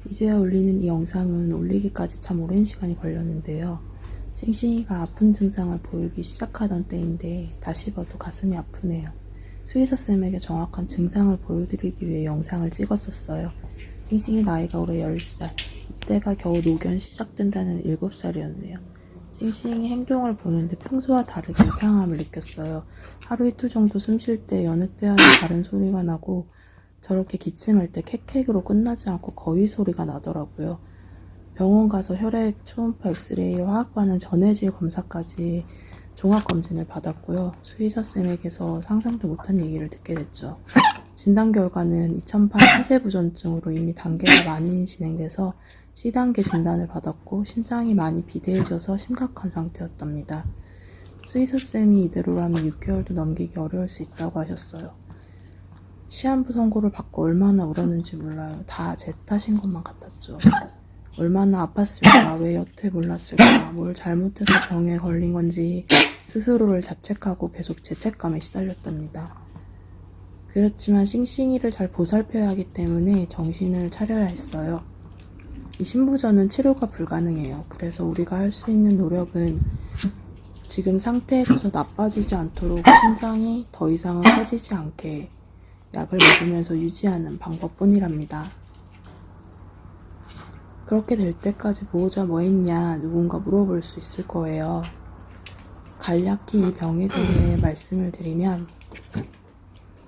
이제야 올리는 이 영상은 올리기까지 참 오랜 시간이 걸렸는데요. 싱싱이가 아픈 증상을 보이기 시작하던 때인데 다시 봐도 가슴이 아프네요. 수의사쌤에게 정확한 증상을 보여드리기 위해 영상을 찍었었어요. 싱싱이 나이가 올해 10살, 이때가 겨우 노견 시작된다는 7살이었네요. 싱싱이 행동을 보는데 평소와 다르게 이상함을 느꼈어요. 하루 이틀 정도 숨 쉴 때 여느 때와는 다른 소리가 나고 저렇게 기침할 때 캑캑으로 끝나지 않고 거위 소리가 나더라고요. 병원 가서 혈액, 초음파, 엑스레이, 화학 반응, 전해질 검사까지 종합검진을 받았고요. 수의사쌤에게서 상상도 못한 얘기를 듣게 됐죠. 진단 결과는 2008 사세부전증으로 이미 단계가 많이 진행돼서 C단계 진단을 받았고 심장이 많이 비대해져서 심각한 상태였답니다. 수의사쌤이 이대로라면 6개월도 넘기기 어려울 수 있다고 하셨어요. 시한부 선고를 받고 얼마나 울었는지 몰라요. 다 제 탓인 것만 같았죠. 얼마나 아팠을까, 왜 여태 몰랐을까, 뭘 잘못해서 병에 걸린 건지 스스로를 자책하고 계속 죄책감에 시달렸답니다. 그렇지만 싱싱이를 잘 보살펴야 하기 때문에 정신을 차려야 했어요. 이 신부전은 치료가 불가능해요. 그래서 우리가 할 수 있는 노력은 지금 상태에서 나빠지지 않도록 심장이 더 이상은 커지지 않게 약을 먹으면서 유지하는 방법뿐이랍니다. 그렇게 될 때까지 보호자 뭐 했냐 누군가 물어볼 수 있을 거예요. 간략히 이 병에 대해 말씀을 드리면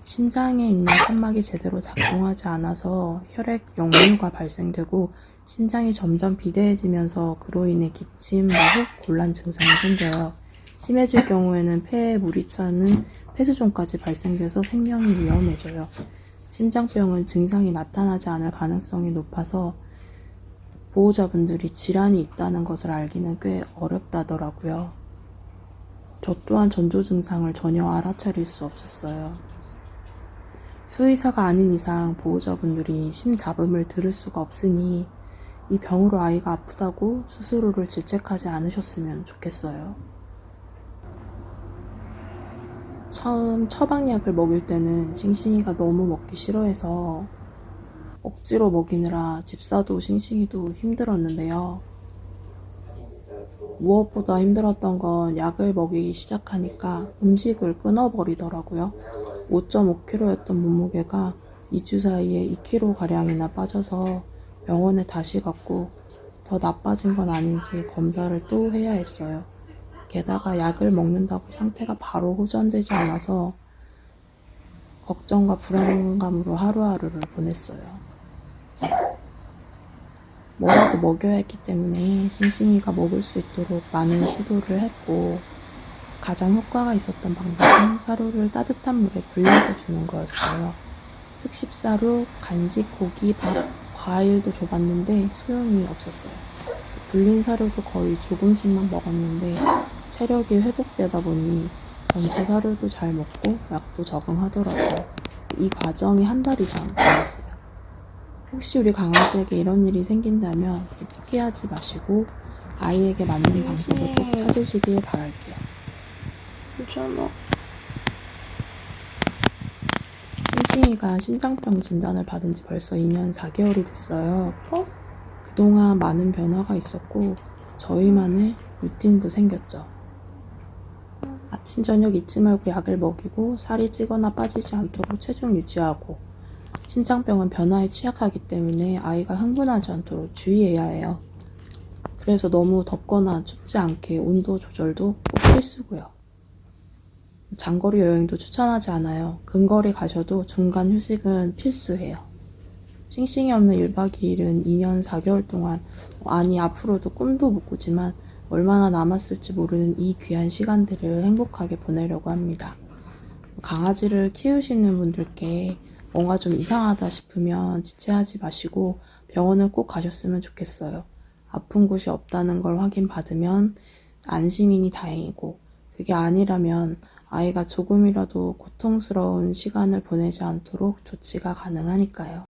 심장에 있는 판막이 제대로 작동하지 않아서 혈액 역류가 발생되고 심장이 점점 비대해지면서 그로 인해 기침, 호흡 곤란 증상이 생겨요. 심해질 경우에는 폐에 물이 차는 폐수종까지 발생돼서 생명이 위험해져요. 심장병은 증상이 나타나지 않을 가능성이 높아서 보호자분들이 질환이 있다는 것을 알기는 꽤 어렵다더라고요. 저 또한 전조 증상을 전혀 알아차릴 수 없었어요. 수의사가 아닌 이상 보호자분들이 심잡음을 들을 수가 없으니 이 병으로 아이가 아프다고 스스로를 질책하지 않으셨으면 좋겠어요. 처음 처방약을 먹일 때는 싱싱이가 너무 먹기 싫어해서 억지로 먹이느라 집사도 싱싱이도 힘들었는데요. 무엇보다 힘들었던 건 약을 먹이기 시작하니까 음식을 끊어버리더라고요. 5.5kg였던 몸무게가 2주 사이에 2kg가량이나 빠져서 병원에 다시 갔고 더 나빠진 건 아닌지 검사를 또 해야 했어요. 게다가 약을 먹는다고 상태가 바로 호전되지 않아서 걱정과 불안감으로 하루하루를 보냈어요. 뭐라도 먹여야 했기 때문에 싱싱이가 먹을 수 있도록 많은 시도를 했고 가장 효과가 있었던 방법은 사료를 따뜻한 물에 불려서 주는 거였어요. 습식사료, 간식, 고기, 밥, 과일도 줘봤는데 소용이 없었어요. 불린 사료도 거의 조금씩만 먹었는데 체력이 회복되다 보니 전체 사료도 잘 먹고 약도 적응하더라고요. 이 과정이 한 달 이상 걸렸어요. 혹시 우리 강아지에게 이런 일이 생긴다면 포기하지 마시고 아이에게 맞는 방법을 꼭 찾으시길 바랄게요. 괜찮아. 싱싱이가 심장병 진단을 받은 지 벌써 2년 4개월이 됐어요. 그동안 많은 변화가 있었고 저희만의 루틴도 생겼죠. 아침 저녁 잊지 말고 약을 먹이고 살이 찌거나 빠지지 않도록 체중 유지하고 심장병은 변화에 취약하기 때문에 아이가 흥분하지 않도록 주의해야 해요. 그래서 너무 덥거나 춥지 않게 온도 조절도 꼭 필수고요. 장거리 여행도 추천하지 않아요. 근거리 가셔도 중간 휴식은 필수예요. 싱싱이 없는 1박 2일은 2년 4개월 동안 아니 앞으로도 꿈도 못 꾸지만 얼마나 남았을지 모르는 이 귀한 시간들을 행복하게 보내려고 합니다. 강아지를 키우시는 분들께 뭔가 좀 이상하다 싶으면 지체하지 마시고 병원을 꼭 가셨으면 좋겠어요. 아픈 곳이 없다는 걸 확인받으면 안심이니 다행이고 그게 아니라면 아이가 조금이라도 고통스러운 시간을 보내지 않도록 조치가 가능하니까요.